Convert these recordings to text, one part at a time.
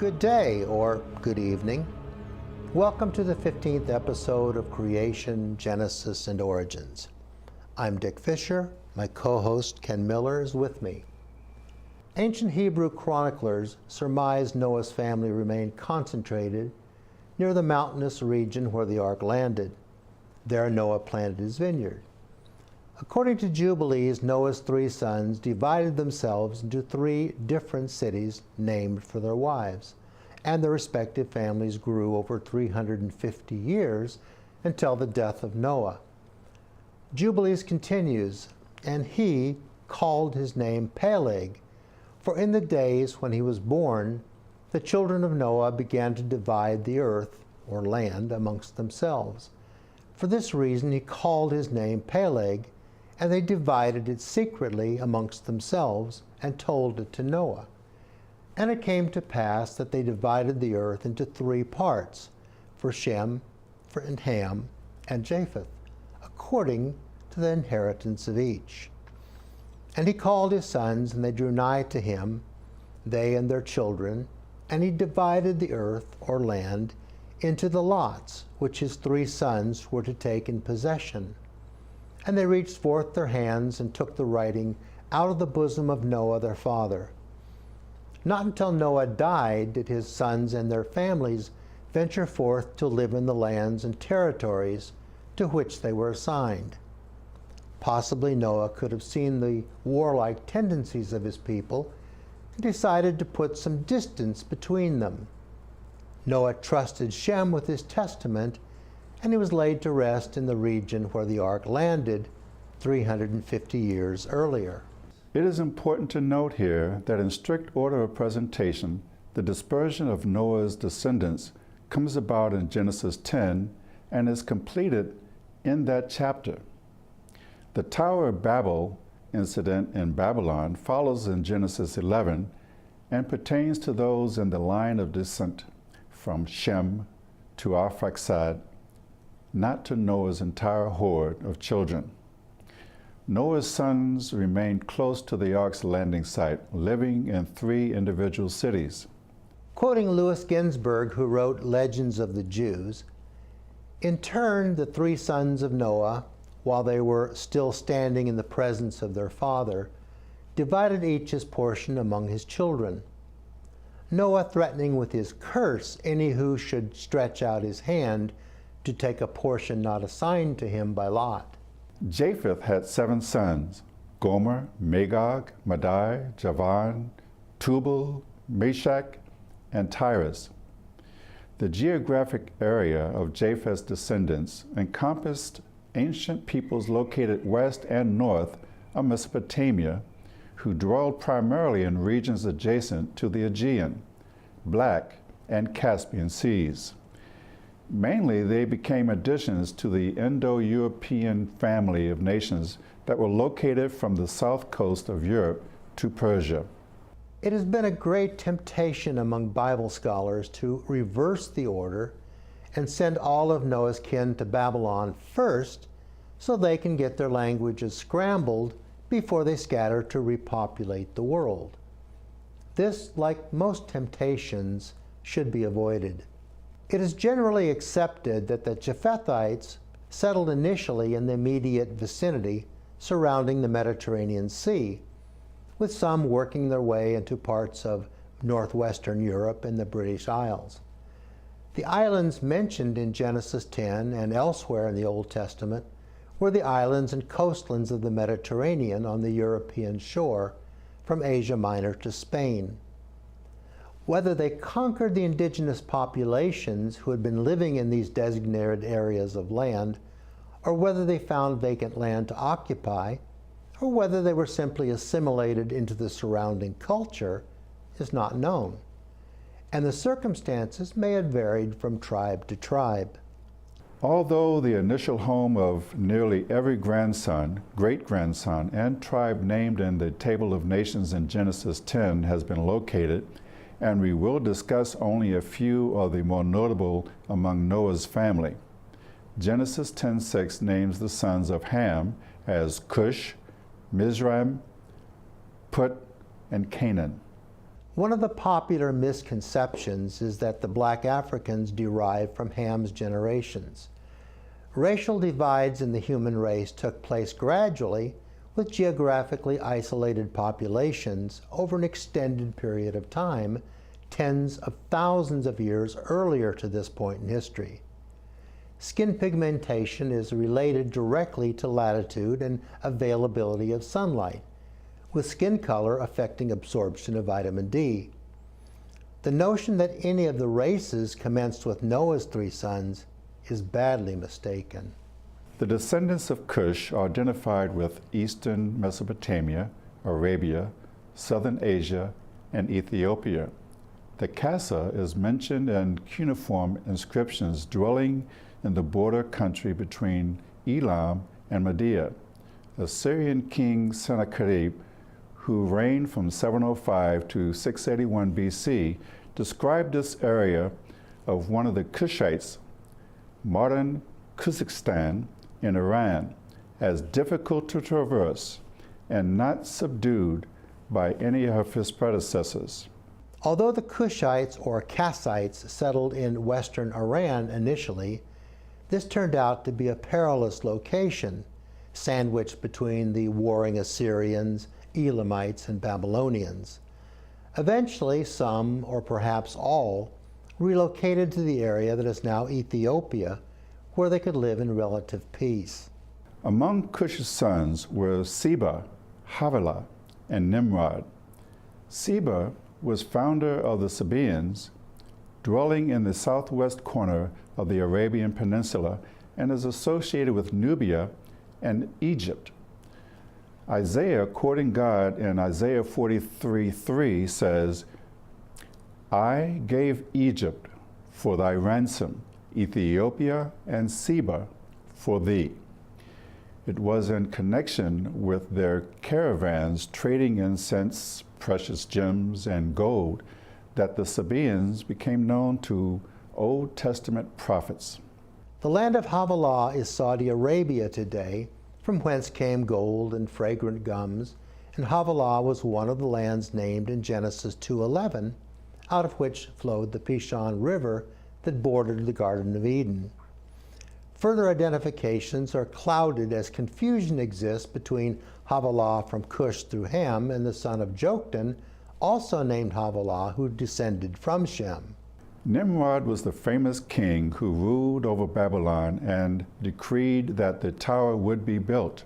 Good day or good evening. Welcome to the 15th episode of Creation, Genesis, and Origins. I'm Dick Fisher. My co-host Ken Miller is with me. Ancient Hebrew chroniclers surmise Noah's family remained concentrated near the mountainous region where the ark landed. There Noah planted his vineyard. According to Jubilees, Noah's three sons divided themselves into three different cities named for their wives, and their respective families grew over 350 years until the death of Noah. Jubilees continues, and he called his name Peleg, for in the days when he was born, the children of Noah began to divide the earth, or land, amongst themselves. For this reason he called his name Peleg, and they divided it secretly amongst themselves and told it to Noah. And it came to pass that they divided the earth into three parts, for Shem, and Ham, and Japheth, according to the inheritance of each. And he called his sons, and they drew nigh to him, they and their children, and he divided the earth, or land, into the lots, which his three sons were to take in possession. And they reached forth their hands and took the writing out of the bosom of Noah their father. Not until Noah died did his sons and their families venture forth to live in the lands and territories to which they were assigned. Possibly Noah could have seen the warlike tendencies of his people and decided to put some distance between them. Noah trusted Shem with his testament, and he was laid to rest in the region where the ark landed 350 years earlier. It is important to note here that in strict order of presentation, the dispersion of Noah's descendants comes about in Genesis 10 and is completed in that chapter. The Tower of Babel incident in Babylon follows in Genesis 11 and pertains to those in the line of descent from Shem to Arphaxad, not to Noah's entire horde of children. Noah's sons remained close to the ark's landing site, living in three individual cities. Quoting Louis Ginsberg, who wrote Legends of the Jews, in turn, the three sons of Noah, while they were still standing in the presence of their father, divided each his portion among his children. Noah threatening with his curse any who should stretch out his hand to take a portion not assigned to him by lot. Japheth had 7 sons, Gomer, Magog, Madai, Javan, Tubal, Meshach, and Tyrus. The geographic area of Japheth's descendants encompassed ancient peoples located west and north of Mesopotamia, who dwelled primarily in regions adjacent to the Aegean, Black, and Caspian seas. Mainly, they became additions to the Indo-European family of nations that were located from the south coast of Europe to Persia. It has been a great temptation among Bible scholars to reverse the order and send all of Noah's kin to Babylon first so they can get their languages scrambled before they scatter to repopulate the world. This, like most temptations, should be avoided. It is generally accepted that the Japhethites settled initially in the immediate vicinity surrounding the Mediterranean Sea, with some working their way into parts of northwestern Europe and the British Isles. The islands mentioned in Genesis 10 and elsewhere in the Old Testament were the islands and coastlands of the Mediterranean on the European shore, from Asia Minor to Spain. Whether they conquered the indigenous populations who had been living in these designated areas of land, or whether they found vacant land to occupy, or whether they were simply assimilated into the surrounding culture, is not known, and the circumstances may have varied from tribe to tribe. Although the initial home of nearly every grandson, great-grandson, and tribe named in the Table of Nations in Genesis 10 has been located, and we will discuss only a few of the more notable among Noah's family. Genesis 10:6 names the sons of Ham as Cush, Mizraim, Put, and Canaan. One of the popular misconceptions is that the black Africans derived from Ham's generations. Racial divides in the human race took place gradually with geographically isolated populations over an extended period of time, tens of thousands of years earlier to this point in history. Skin pigmentation is related directly to latitude and availability of sunlight, with skin color affecting absorption of vitamin D. The notion that any of the races commenced with Noah's 3 sons is badly mistaken. The descendants of Cush are identified with eastern Mesopotamia, Arabia, southern Asia, and Ethiopia. The Kassa is mentioned in cuneiform inscriptions dwelling in the border country between Elam and Media. Assyrian king Sennacherib, who reigned from 705 to 681 BC, described this area of one of the Cushites, modern Kazakhstan in Iran, as difficult to traverse and not subdued by any of his predecessors. Although the Cushites or Kassites settled in western Iran initially, this turned out to be a perilous location, sandwiched between the warring Assyrians, Elamites, and Babylonians. Eventually, some, or perhaps all, relocated to the area that is now Ethiopia, where they could live in relative peace. Among Cush's sons were Seba, Havilah, and Nimrod. Seba was founder of the Sabaeans, dwelling in the southwest corner of the Arabian Peninsula, and is associated with Nubia and Egypt. Isaiah, quoting God in Isaiah 43:3, says, "I gave Egypt for thy ransom, Ethiopia and Seba for thee." It was in connection with their caravans trading incense, precious gems, and gold that the Sabaeans became known to Old Testament prophets. The land of Havilah is Saudi Arabia today, from whence came gold and fragrant gums, and Havilah was one of the lands named in Genesis 2:11, out of which flowed the Pishon River that bordered the Garden of Eden. Further identifications are clouded as confusion exists between Havilah from Cush through Ham and the son of Joktan, also named Havilah, who descended from Shem. Nimrod was the famous king who ruled over Babylon and decreed that the tower would be built.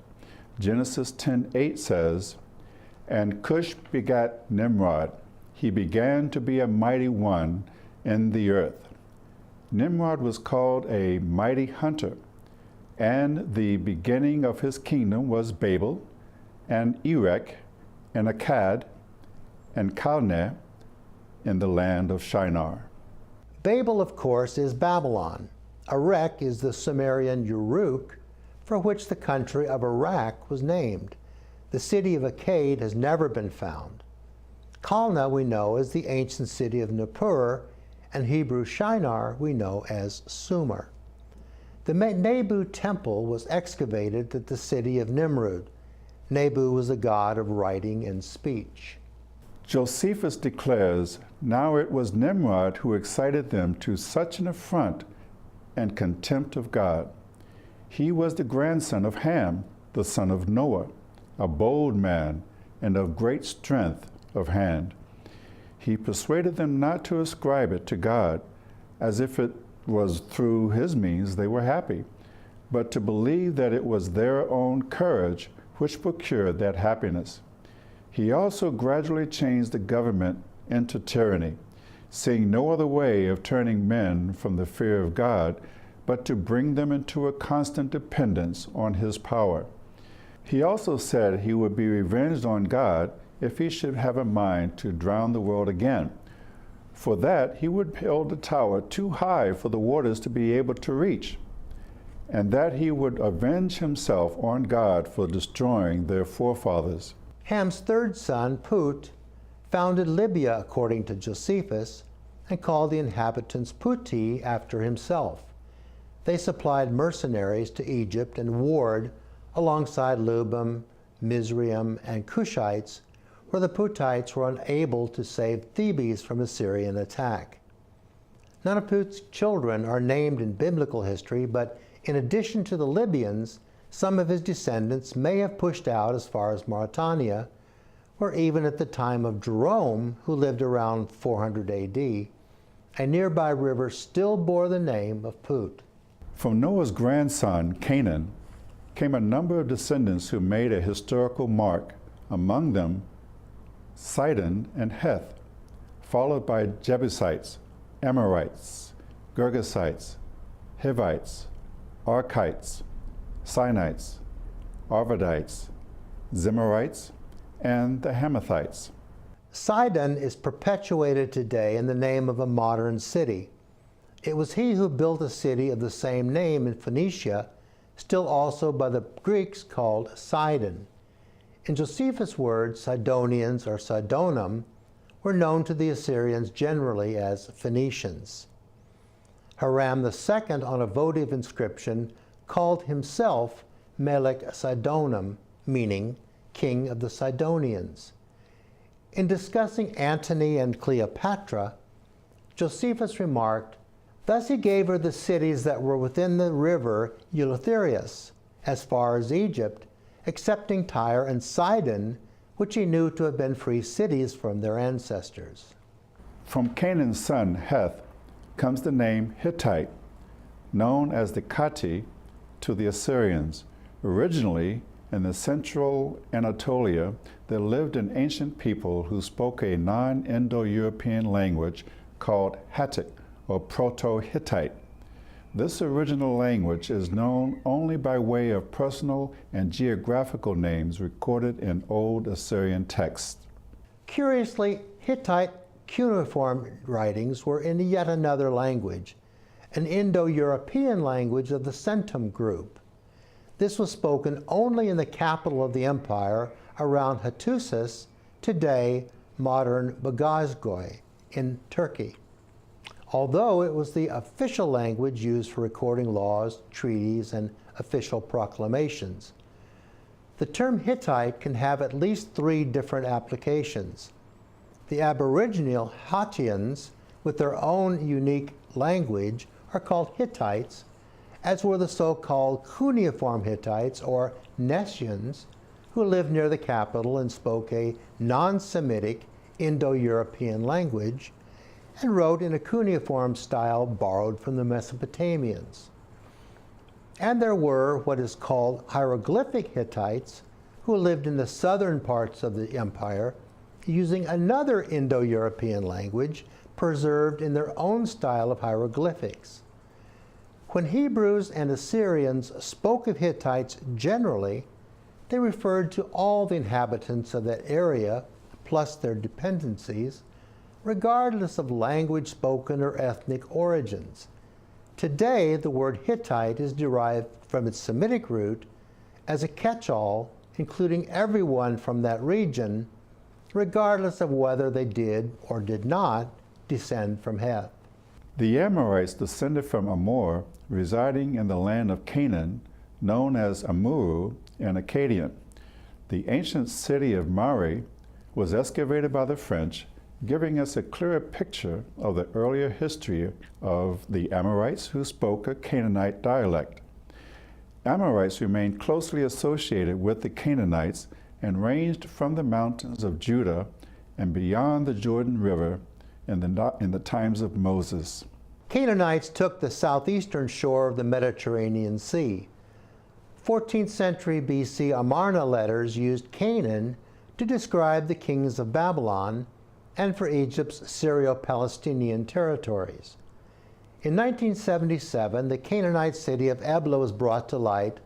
Genesis 10:8 says, "And Cush begat Nimrod. He began to be a mighty one in the earth." Nimrod was called a mighty hunter, and the beginning of his kingdom was Babel, and Erech, and Akkad, and Calneh in the land of Shinar. Babel, of course, is Babylon. Erech is the Sumerian Uruk, for which the country of Iraq was named. The city of Akkad has never been found. Calneh we know as the ancient city of Nippur, and Hebrew Shinar we know as Sumer. The Naboo Temple was excavated at the city of Nimrod. Naboo was a god of writing and speech. Josephus declares, "Now it was Nimrod who excited them to such an affront and contempt of God. He was the grandson of Ham, the son of Noah, a bold man and of great strength of hand. He persuaded them not to ascribe it to God, as if it was through his means they were happy, but to believe that it was their own courage which procured that happiness. He also gradually changed the government into tyranny, seeing no other way of turning men from the fear of God, but to bring them into a constant dependence on his power. He also said he would be revenged on God if he should have a mind to drown the world again. For that, he would build a tower too high for the waters to be able to reach, and that he would avenge himself on God for destroying their forefathers." Ham's third son, Put, founded Libya according to Josephus, and called the inhabitants Puti after himself. They supplied mercenaries to Egypt and warred alongside Lubim, Mizraim, and Cushites, where the Putites were unable to save Thebes from Assyrian attack. None of Put's children are named in biblical history, but in addition to the Libyans, some of his descendants may have pushed out as far as Mauritania, where even at the time of Jerome, who lived around 400 AD, a nearby river still bore the name of Put. From Noah's grandson, Canaan, came a number of descendants who made a historical mark, among them Sidon and Heth, followed by Jebusites, Amorites, Girgasites, Hivites, Archites, Sinites, Arvadites, Zemarites, and the Hamathites. Sidon is perpetuated today in the name of a modern city. It was he who built a city of the same name in Phoenicia, still also by the Greeks called Sidon. In Josephus' words, Sidonians or Sidonum were known to the Assyrians generally as Phoenicians. Hiram II on a votive inscription called himself Melech Sidonum, meaning King of the Sidonians. In discussing Antony and Cleopatra, Josephus remarked, "Thus he gave her the cities that were within the river Eleutherius, as far as Egypt, excepting Tyre and Sidon, which he knew to have been free cities from their ancestors." From Canaan's son, Heth, comes the name Hittite, known as the Kati to the Assyrians. Originally, in the central Anatolia, there lived an ancient people who spoke a non-Indo-European language called Hattic, or Proto-Hittite. This original language is known only by way of personal and geographical names recorded in Old Assyrian texts. Curiously, Hittite cuneiform writings were in yet another language, an Indo-European language of the Centum group. This was spoken only in the capital of the empire around Hattusis, today modern Bagazgoy, in Turkey. Although it was the official language used for recording laws, treaties, and official proclamations. The term Hittite can have at least three different applications. The Aboriginal Hattians, with their own unique language, are called Hittites, as were the so-called cuneiform Hittites, or Nessians, who lived near the capital and spoke a non-Semitic Indo-European language, and wrote in a cuneiform style borrowed from the Mesopotamians. And there were what is called hieroglyphic Hittites, who lived in the southern parts of the empire, using another Indo-European language preserved in their own style of hieroglyphics. When Hebrews and Assyrians spoke of Hittites generally, they referred to all the inhabitants of that area, plus their dependencies, regardless of language spoken or ethnic origins. Today, the word Hittite is derived from its Semitic root as a catch-all, including everyone from that region, regardless of whether they did or did not descend from Heth. The Amorites descended from Amor, residing in the land of Canaan, known as Amuru in Akkadian. The ancient city of Mari was excavated by the French, giving us a clearer picture of the earlier history of the Amorites who spoke a Canaanite dialect. Amorites remained closely associated with the Canaanites and ranged from the mountains of Judah and beyond the Jordan River in the times of Moses. Canaanites took the southeastern shore of the Mediterranean Sea. 14th century BC Amarna letters used Canaan to describe the kings of Babylon and for Egypt's Syro-Palestinian territories. In 1977, the Canaanite city of Ebla was brought to light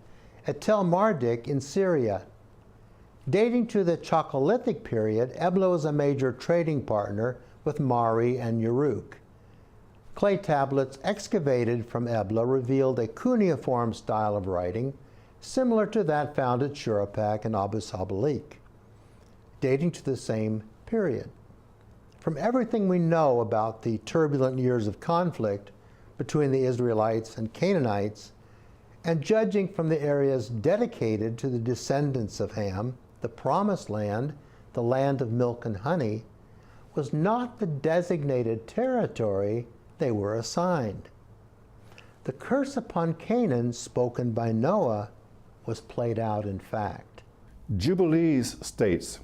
at Tel Mardik in Syria. Dating to the Chalcolithic period, Ebla was a major trading partner with Mari and Uruk. Clay tablets excavated from Ebla revealed a cuneiform style of writing similar to that found at Shuruppak and Abu Sabalik, dating to the same period. From everything we know about the turbulent years of conflict between the Israelites and Canaanites, and judging from the areas dedicated to the descendants of Ham, the Promised Land, the land of milk and honey, was not the designated territory they were assigned. The curse upon Canaan spoken by Noah was played out in fact. Jubilees states,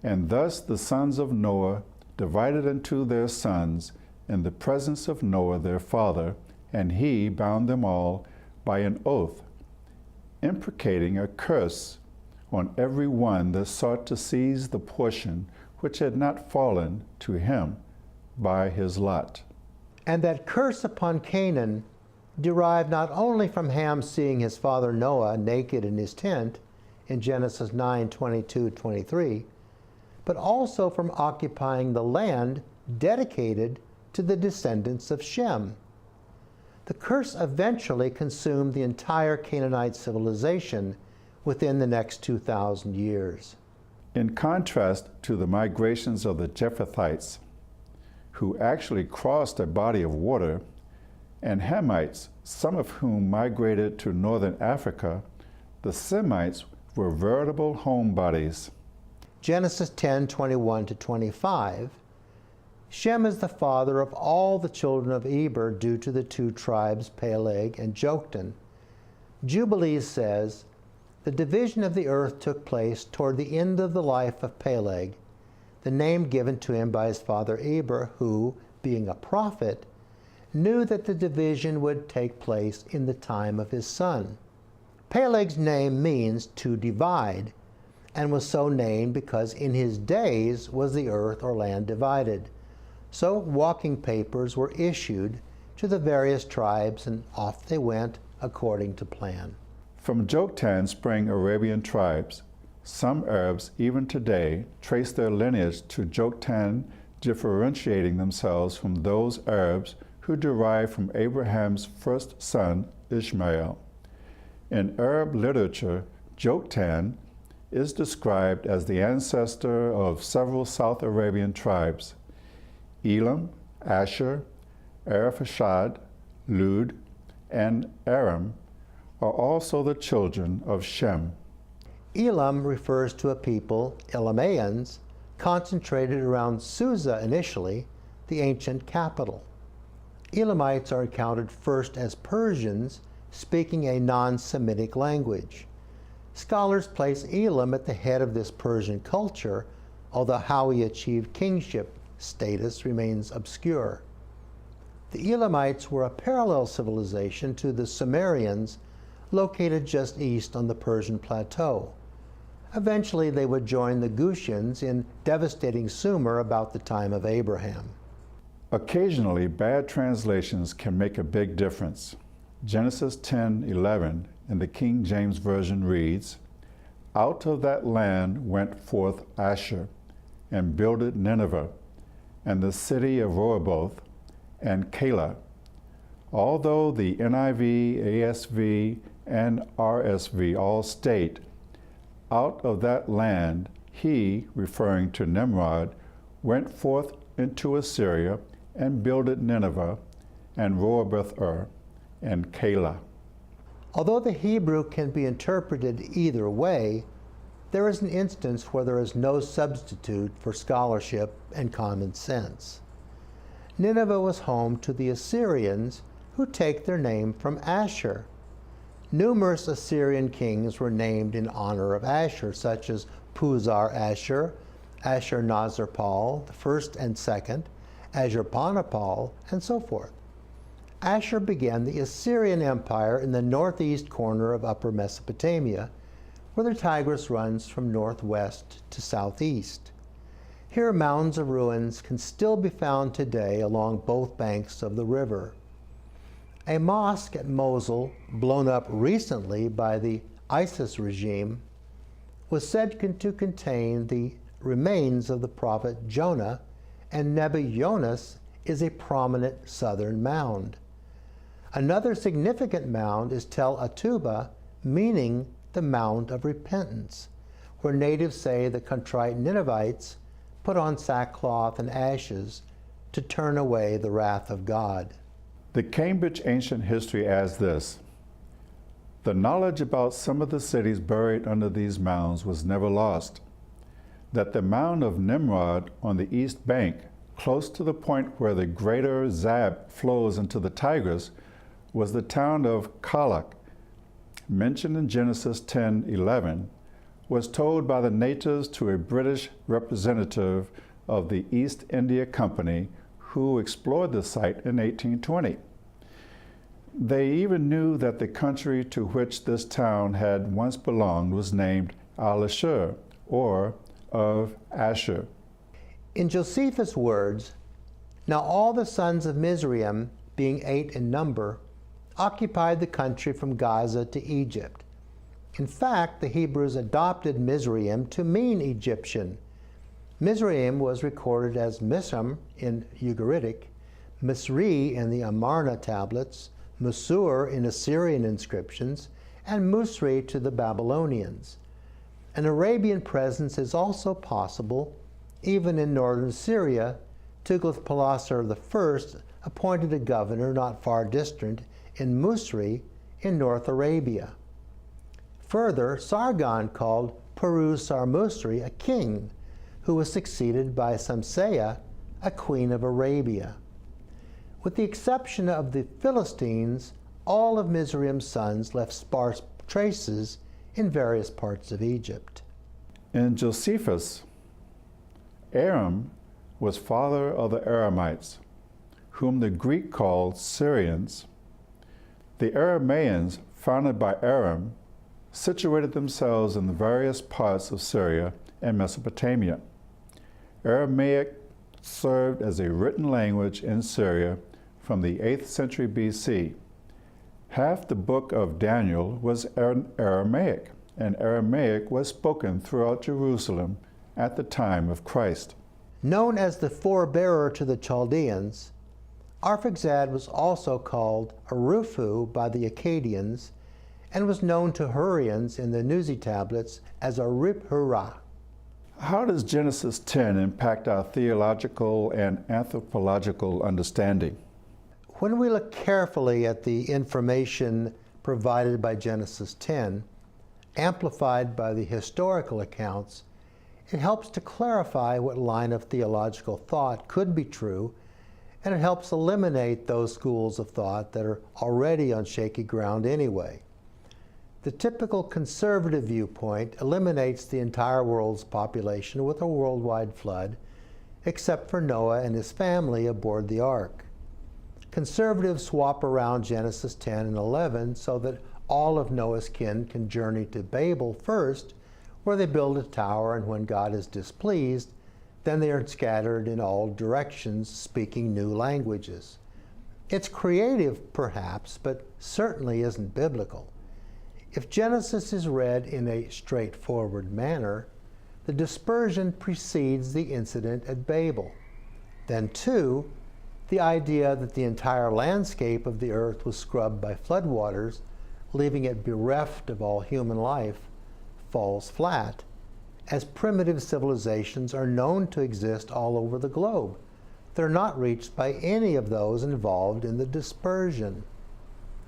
"And thus the sons of Noah divided unto their sons in the presence of Noah their father, and he bound them all by an oath, imprecating a curse on every one that sought to seize the portion which had not fallen to him by his lot." And that curse upon Canaan derived not only from Ham seeing his father Noah naked in his tent in Genesis 9:22-23, but also from occupying the land dedicated to the descendants of Shem. The curse eventually consumed the entire Canaanite civilization within the next 2,000 years. In contrast to the migrations of the Japhethites, who actually crossed a body of water, and Hamites, some of whom migrated to northern Africa, the Semites were veritable homebodies. Genesis 10:21-25, Shem is the father of all the children of Eber due to the two tribes Peleg and Joktan. Jubilees says, "The division of the earth took place toward the end of the life of Peleg, the name given to him by his father Eber, who, being a prophet, knew that the division would take place in the time of his son." Peleg's name means to divide, and was so named because in his days was the earth or land divided. So walking papers were issued to the various tribes, and off they went according to plan. From Joktan sprang Arabian tribes. Some Arabs, even today, trace their lineage to Joktan, differentiating themselves from those Arabs who derived from Abraham's first son, Ishmael. In Arab literature, Joktan is described as the ancestor of several South Arabian tribes. Elam, Asher, Arphaxad, Lud, and Aram are also the children of Shem. Elam refers to a people, Elamians, concentrated around Susa initially, the ancient capital. Elamites are accounted first as Persians speaking a non-Semitic language. Scholars place Elam at the head of this Persian culture, although how he achieved kingship status remains obscure. The Elamites were a parallel civilization to the Sumerians located just east on the Persian plateau. Eventually they would join the Gutians in devastating Sumer about the time of Abraham. Occasionally, bad translations can make a big difference. Genesis 10:11 in the King James Version reads, "Out of that land went forth Asher, and builded Nineveh, and the city of Rehoboth, and Calah." Although the NIV, ASV, and RSV all state, "Out of that land he," referring to Nimrod, "went forth into Assyria, and builded Nineveh, and Rehoboth, and Calah." Although the Hebrew can be interpreted either way, there is an instance where there is no substitute for scholarship and common sense. Nineveh was home to the Assyrians, who take their name from Asher. Numerous Assyrian kings were named in honor of Asher, such as Puzar-Asher, Ashur-nazir-pal, the first and second, Ashurbanipal, and so forth. Asher began the Assyrian Empire in the northeast corner of Upper Mesopotamia, where the Tigris runs from northwest to southeast. Here, mounds of ruins can still be found today along both banks of the river. A mosque at Mosul, blown up recently by the ISIS regime, was said to contain the remains of the prophet Jonah, and Nebi Yonus is a prominent southern mound. Another significant mound is Tel Atuba, meaning the Mound of Repentance, where natives say the contrite Ninevites put on sackcloth and ashes to turn away the wrath of God. The Cambridge Ancient History adds this: "The knowledge about some of the cities buried under these mounds was never lost. that the mound of Nimrod on the east bank, close to the point where the greater Zab flows into the Tigris, was the town of Kalak, mentioned in Genesis 10:11, was told by the natives to a British representative of the East India Company who explored the site in 1820. They even knew that the country to which this town had once belonged was named Al-Ashur, or of Ashur. In Josephus' words, now all the sons of Mizraim, being 8 in number, occupied the country from Gaza to Egypt. In fact, the Hebrews adopted Mizraim to mean Egyptian. Mizraim was recorded as Misram in Ugaritic, Misri in the Amarna tablets, Musur in Assyrian inscriptions, and Musri to the Babylonians. An Arabian presence is also possible. Even in northern Syria, Tiglath-Pileser I appointed a governor not far distant in Musri in North Arabia. Further, Sargon called Purus-Sarmusri a king, who was succeeded by Samseah, a queen of Arabia. With the exception of the Philistines, all of Mizraim's sons left sparse traces in various parts of Egypt. In Josephus, Aram was father of the Aramites, whom the Greek called Syrians. The Aramaeans, founded by Aram, situated themselves in the various parts of Syria and Mesopotamia. Aramaic served as a written language in Syria from the 8th century BC. Half the book of Daniel was Aramaic, and Aramaic was spoken throughout Jerusalem at the time of Christ. Known as the forebearer to the Chaldeans, Arphaxad was also called Arufu by the Akkadians and was known to Hurrians in the Nuzi tablets as Arip-Hurrah. How does Genesis 10 impact our theological and anthropological understanding? When we look carefully at the information provided by Genesis 10, amplified by the historical accounts, it helps to clarify what line of theological thought could be true, and it helps eliminate those schools of thought that are already on shaky ground anyway. The typical conservative viewpoint eliminates the entire world's population with a worldwide flood, except for Noah and his family aboard the ark. Conservatives swap around Genesis 10 and 11 so that all of Noah's kin can journey to Babel first, where they build a tower, and when God is displeased, then they are scattered in all directions, speaking new languages. It's creative, perhaps, but certainly isn't biblical. If Genesis is read in a straightforward manner, the dispersion precedes the incident at Babel. Then, too, the idea that the entire landscape of the earth was scrubbed by floodwaters, leaving it bereft of all human life, falls flat, as primitive civilizations are known to exist all over the globe. They're not reached by any of those involved in the dispersion.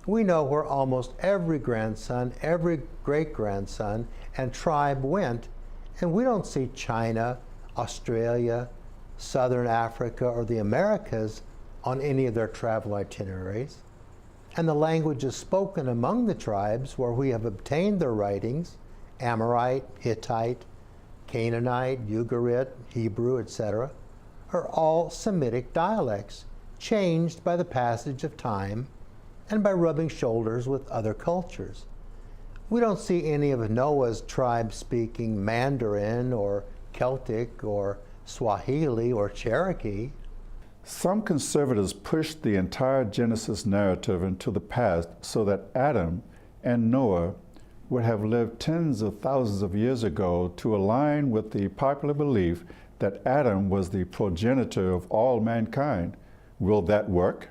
We know where almost every grandson, every great-grandson, and tribe went, and we don't see China, Australia, Southern Africa, or the Americas on any of their travel itineraries. And the languages spoken among the tribes where we have obtained their writings, Amorite, Hittite, Canaanite, Ugarit, Hebrew, etc., are all Semitic dialects, changed by the passage of time and by rubbing shoulders with other cultures. We don't see any of Noah's tribe speaking Mandarin or Celtic or Swahili or Cherokee. Some conservatives push the entire Genesis narrative into the past so that Adam and Noah would have lived tens of thousands of years ago to align with the popular belief that Adam was the progenitor of all mankind. Will that work?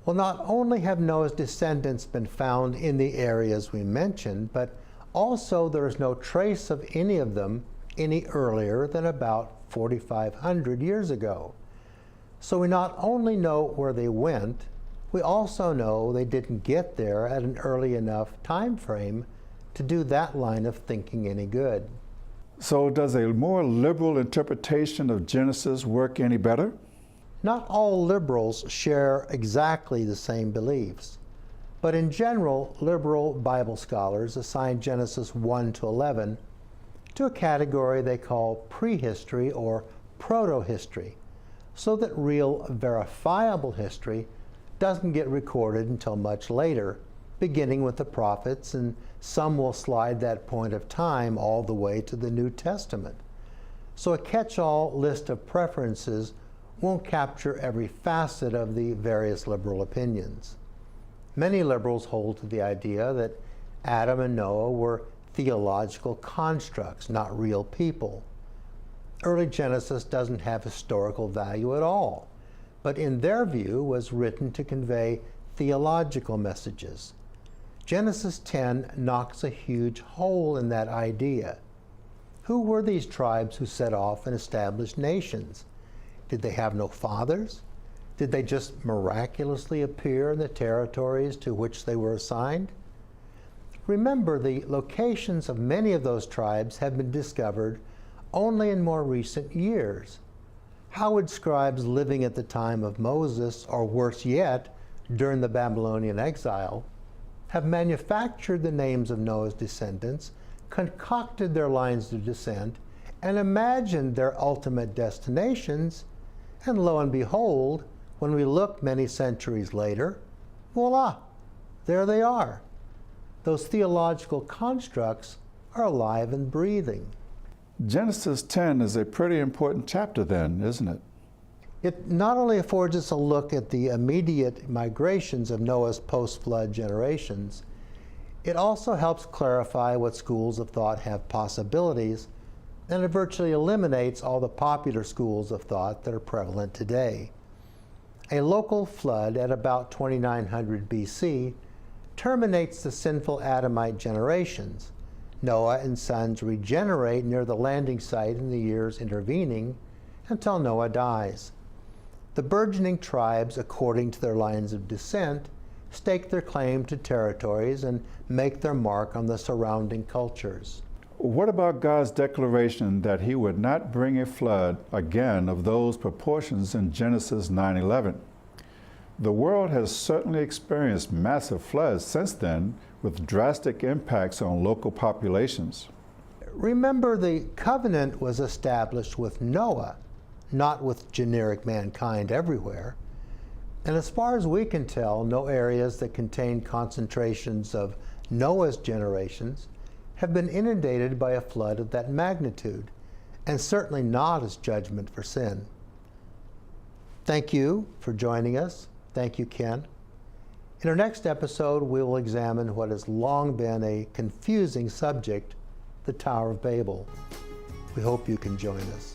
Well, not only have Noah's descendants been found in the areas we mentioned, but also there is no trace of any of them any earlier than about 4,500 years ago. So we not only know where they went, we also know they didn't get there at an early enough time frame to do that line of thinking any good. So does a more liberal interpretation of Genesis work any better? Not all liberals share exactly the same beliefs, but in general, liberal Bible scholars assign Genesis 1 to 11 to a category they call prehistory or proto-history, so that real verifiable history doesn't get recorded until much later, beginning with the prophets, and some will slide that point of time all the way to the New Testament. So a catch-all list of preferences won't capture every facet of the various liberal opinions. Many liberals hold to the idea that Adam and Noah were theological constructs, not real people. Early Genesis doesn't have historical value at all, but in their view was written to convey theological messages. Genesis 10 knocks a huge hole in that idea. Who were these tribes who set off and established nations? Did they have no fathers? Did they just miraculously appear in the territories to which they were assigned? Remember, the locations of many of those tribes have been discovered only in more recent years. How would scribes living at the time of Moses, or worse yet, during the Babylonian exile, have manufactured the names of Noah's descendants, concocted their lines of descent, and imagined their ultimate destinations, and lo and behold, when we look many centuries later, voila, there they are. Those theological constructs are alive and breathing. Genesis 10 is a pretty important chapter then, isn't it? It not only affords us a look at the immediate migrations of Noah's post-flood generations, it also helps clarify what schools of thought have possibilities, and it virtually eliminates all the popular schools of thought that are prevalent today. A local flood at about 2900 BC terminates the sinful Adamite generations. Noah and sons regenerate near the landing site in the years intervening until Noah dies. The burgeoning tribes, according to their lines of descent, stake their claim to territories and make their mark on the surrounding cultures. What about God's declaration that he would not bring a flood again of those proportions in Genesis 9:11? The world has certainly experienced massive floods since then, with drastic impacts on local populations. Remember, the covenant was established with Noah, not with generic mankind everywhere. And as far as we can tell, no areas that contain concentrations of Noah's generations have been inundated by a flood of that magnitude, and certainly not as judgment for sin. Thank you for joining us. Thank you, Ken. In our next episode, we will examine what has long been a confusing subject, the Tower of Babel. We hope you can join us.